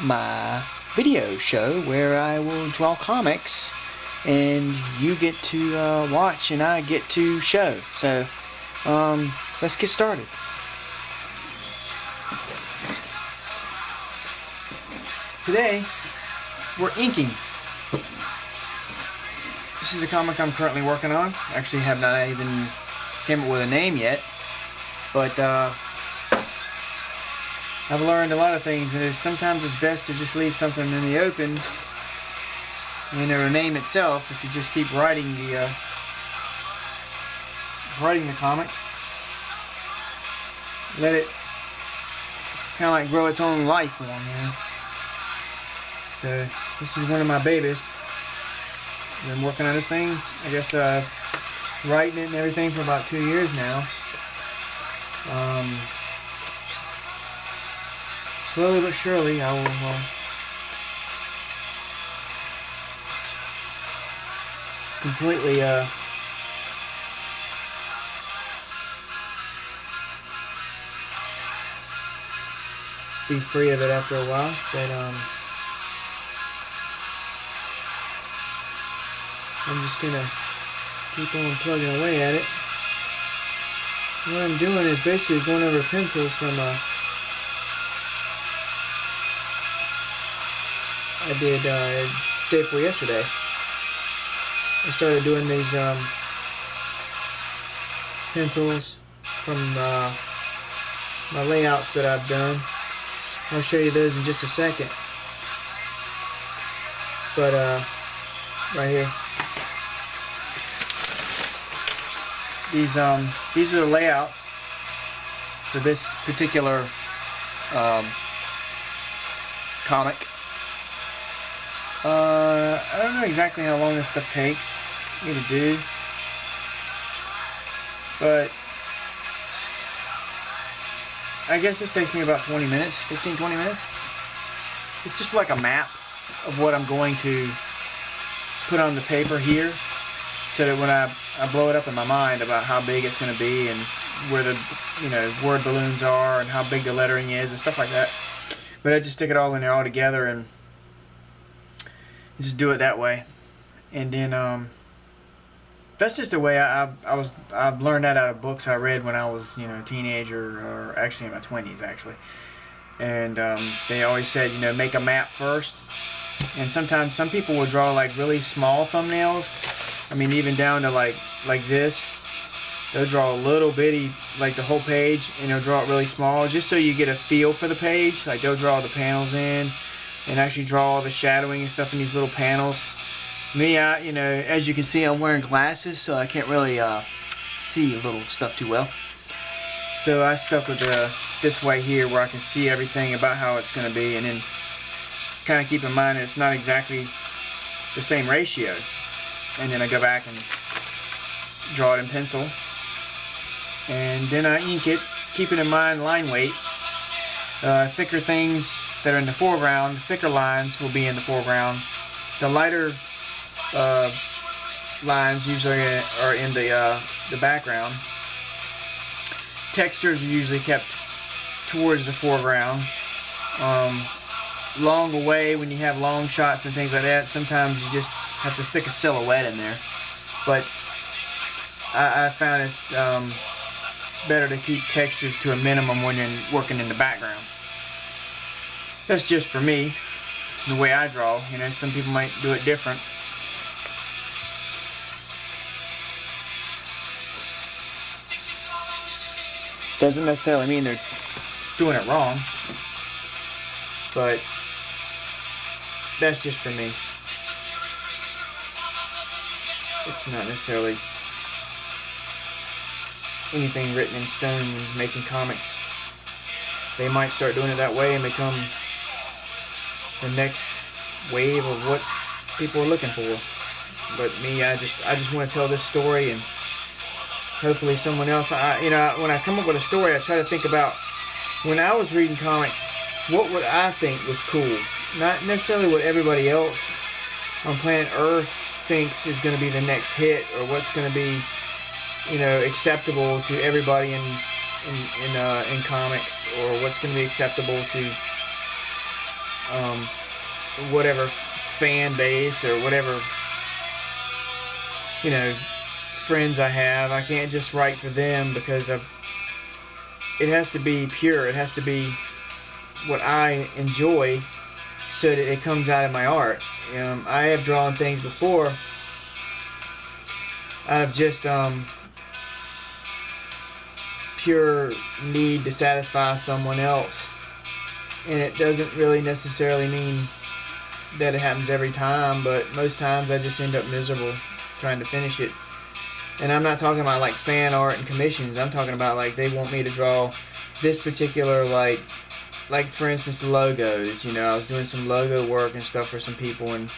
my video show where I will draw comics and you get to watch and I get to show. So let's get started. Today we're inking. This is a comic I'm currently working on. Actually have not even came up with a name yet, but I've learned a lot of things, and sometimes it's best to just leave something in the open, a name itself, if you just keep writing the comic. Let it kind of like grow its own life form, So this is one of my babies. I've been working on this thing, I guess, writing it and everything for about 2 years now. Slowly but surely, I will completely be free of it after a while. But I'm just gonna keep on plugging away at it. What I'm doing is basically going over pencils from I did day before yesterday. I started doing these pencils from my layouts that I've done. I'll show you those in just a second. But right here, these are the layouts for this particular comic. I don't know exactly how long this stuff takes me to do, but I guess this takes me about 20 minutes, 15-20 minutes. It's just like a map of what I'm going to put on the paper here, so that when I blow it up in my mind about how big it's going to be and where the word balloons are and how big the lettering is and stuff like that. But I just stick it all in there all together and just do it that way. And then that's just the way I've learned that out of books I read when I was a teenager, or actually in my 20s actually. And they always said make a map first. And sometimes some people will draw like really small thumbnails. I mean, even down to like this. They'll draw a little bitty, like the whole page, and they'll draw it really small just so you get a feel for the page. Like they'll draw the panels in and actually draw all the shadowing and stuff in these little panels. Me, as you can see, I'm wearing glasses, so I can't really see little stuff too well. So I stuck with this way here where I can see everything about how it's going to be, and then kind of keep in mind that it's not exactly the same ratio. And then I go back and draw it in pencil. And then I ink it, keeping in mind line weight. Thicker things that are in the foreground, thicker lines will be in the foreground. The lighter lines usually are in the background. Textures are usually kept towards the foreground. Long away, when you have long shots and things like that, sometimes you just have to stick a silhouette in there. But I found it's better to keep textures to a minimum when you're working in the background. That's just for me, the way I draw. Some people might do it different. Doesn't necessarily mean they're doing it wrong, but that's just for me. It's not necessarily anything written in stone when making comics. They might start doing it that way and become the next wave of what people are looking for. But me, I just want to tell this story, and hopefully someone else. When I come up with a story, I try to think about when I was reading comics, what would I think was cool? Not necessarily what everybody else on planet Earth thinks is going to be the next hit, or what's going to be, acceptable to everybody in comics, or what's going to be acceptable to whatever fan base or whatever, you know, friends I have. I can't just write for them because it has to be pure. It has to be what I enjoy so that it comes out of my art. I have drawn things before out of just pure need to satisfy someone else. And it doesn't really necessarily mean that it happens every time, but most times I just end up miserable trying to finish it. And I'm not talking about like fan art and commissions. I'm talking about like they want me to draw this particular like for instance logos. You know, I was doing some logo work and stuff for some people, and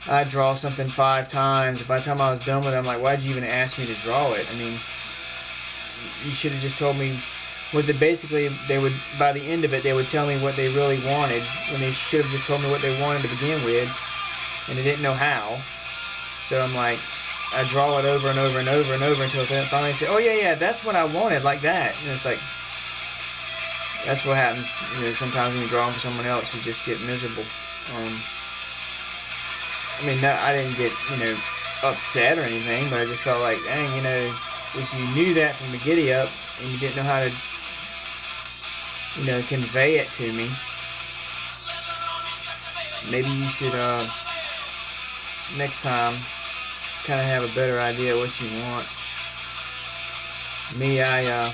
I draw something 5 times. By the time I was done with it, I'm like, why'd you even ask me to draw it? I mean, you should have just told me what basically they would, by the end of it, they would tell me what they really wanted, when they should have just told me what they wanted to begin with, and they didn't know how. So I'm like, I draw it over and over and over and over until they finally say, oh yeah, that's what I wanted, like that. And it's like, that's what happens, you know, sometimes when you draw them for someone else, you just get miserable. I mean, no, I didn't get, you know, upset or anything, but I just felt like, dang, you know, if you knew that from the giddy up and you didn't know how to, you know, convey it to me, maybe you should, next time, kind of have a better idea what you want. Me, I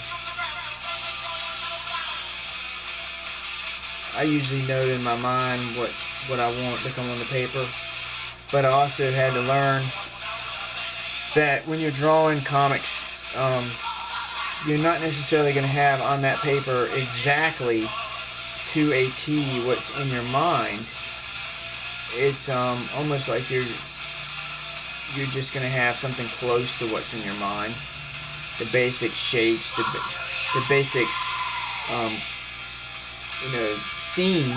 usually know in my mind what I want to come on the paper, but I also had to learn that when you're drawing comics, you're not necessarily going to have on that paper exactly to a T what's in your mind. It's almost like you're just going to have something close to what's in your mind. The basic shapes, the basic you know, scene.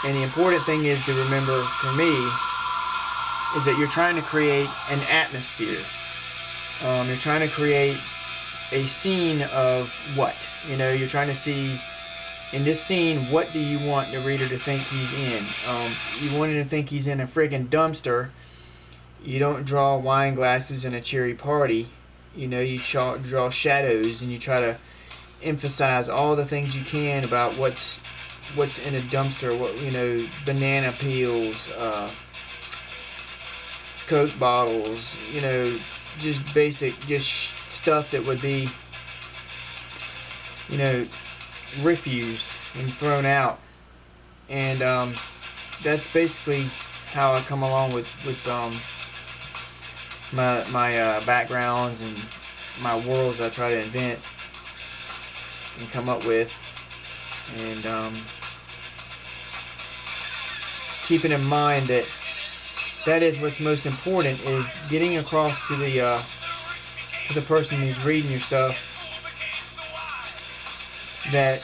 And the important thing is to remember, for me, is that you're trying to create an atmosphere. You're trying to create a scene of what? You know, you're trying to see, in this scene, what do you want the reader to think he's in? You want him to think he's in a friggin' dumpster. You don't draw wine glasses in a cheery party. You know, you draw shadows, and you try to emphasize all the things you can about what's in a dumpster. What, you know, banana peels, Coke bottles, you know, just basic, just stuff that would be, you know, refused and thrown out. And that's basically how I come along with my backgrounds and my worlds I try to invent and come up with. And keeping in mind that is what's most important, is getting across to the person who's reading your stuff that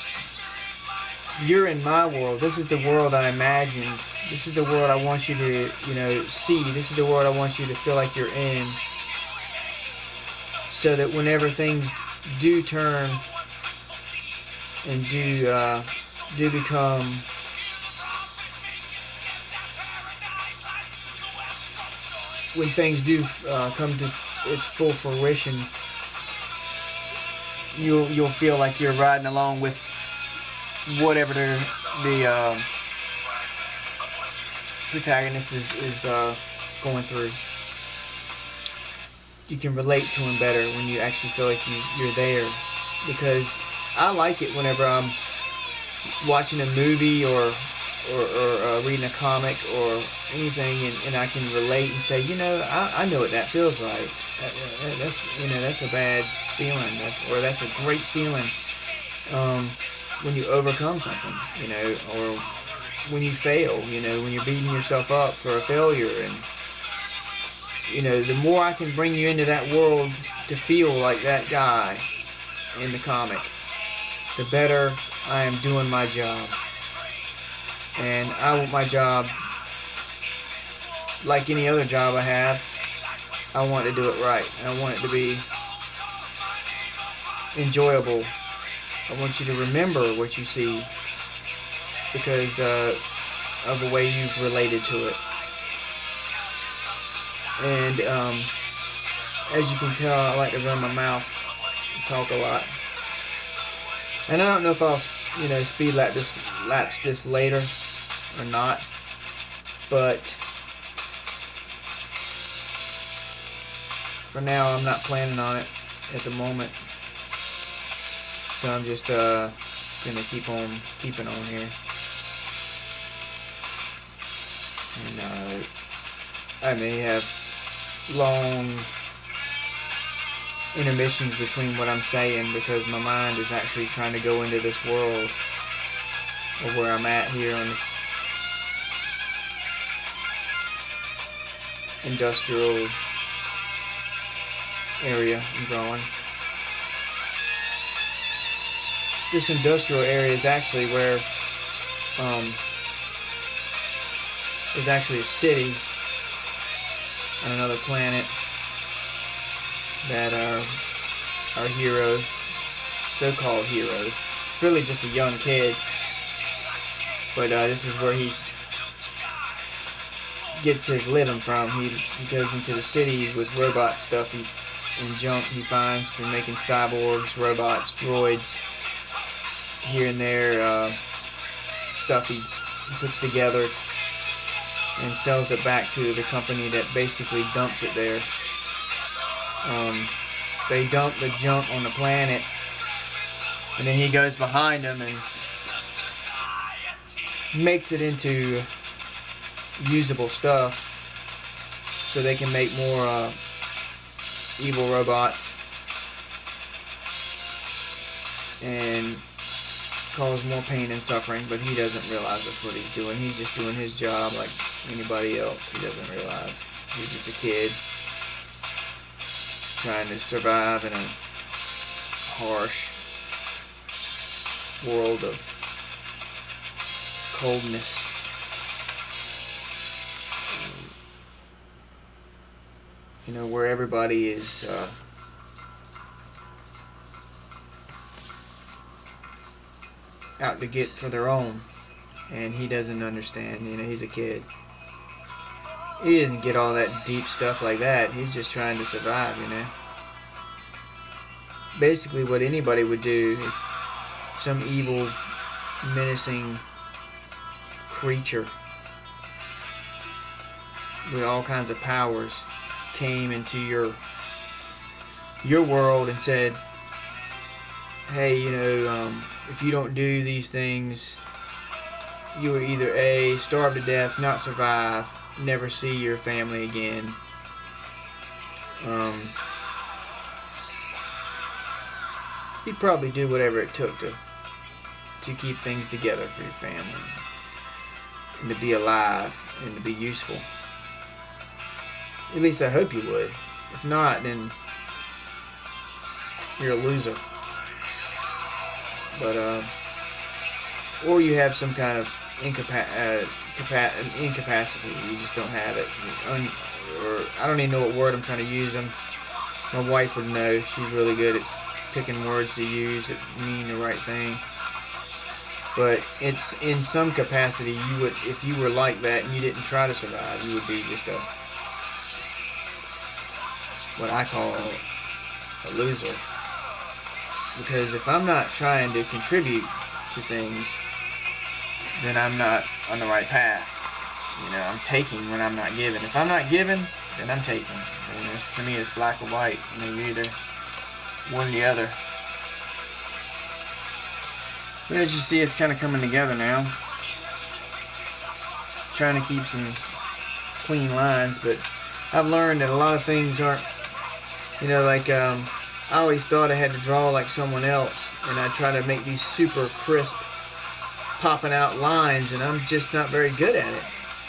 you're in my world. This is the world I imagined. This is the world I want you to, you know, see. This is the world I want you to feel like you're in, so that whenever things do turn and do become when things do come to its full fruition, you'll feel like you're riding along with whatever the protagonist is going through. You can relate to him better when you actually feel like you're there, because I like it whenever I'm watching a movie or reading a comic or anything, and I can relate and say, you know, I know what that feels like. That's, you know, that's a bad feeling, or that's a great feeling when you overcome something, you know, or when you fail, you know, when you're beating yourself up for a failure. And, you know, the more I can bring you into that world to feel like that guy in the comic, the better I am doing my job. And I want my job, like any other job I have, I want to do it right. I want it to be enjoyable. I want you to remember what you see. because of the way you've related to it. And as you can tell, I like to run my mouth and talk a lot. And I don't know if I'll, speed lapse this later or not, but for now I'm not planning on it at the moment. So I'm just gonna keep on keeping on here. And I may have long intermissions between what I'm saying, because my mind is actually trying to go into this world of where I'm at here on this industrial area I'm drawing. This industrial area is actually where there's actually a city on another planet that our hero, so-called hero, really just a young kid, but this is where he gets his living from. He goes into the city with robot stuff and junk he finds from making cyborgs, robots, droids, here and there, stuff he puts together and sells it back to the company that basically dumps it there. They dump the junk on the planet, and then he goes behind them and makes it into usable stuff so they can make more evil robots and cause more pain and suffering. But he doesn't realize that's what he's doing. He's just doing his job like anybody else. He doesn't realize he's just a kid trying to survive in a harsh world of coldness. Where everybody is out to get for their own, and he doesn't understand. He's a kid. He doesn't get all that deep stuff like that. He's just trying to survive, Basically what anybody would do is some evil, menacing creature with all kinds of powers came into your world and said, hey, if you don't do these things, you will either A, starve to death, not survive, never see your family again. He'd probably do whatever it took to keep things together for your family and to be alive and to be useful. At least I hope you would. If not, then you're a loser. But or you have some kind of incapacity. You just don't have it. Or I don't even know what word I'm trying to use. My wife would know. She's really good at picking words to use that mean the right thing. But it's in some capacity, you would, if you were like that and you didn't try to survive, you would be just what I call a loser. Because if I'm not trying to contribute to things, then I'm not on the right path. I'm taking when I'm not giving. If I'm not giving, then I'm taking. To me, it's black or white. You're either one or the other. But as you see, it's kind of coming together now. Trying to keep some clean lines, but I've learned that a lot of things aren't, I always thought I had to draw like someone else, and I try to make these super crisp, popping out lines, and I'm just not very good at it.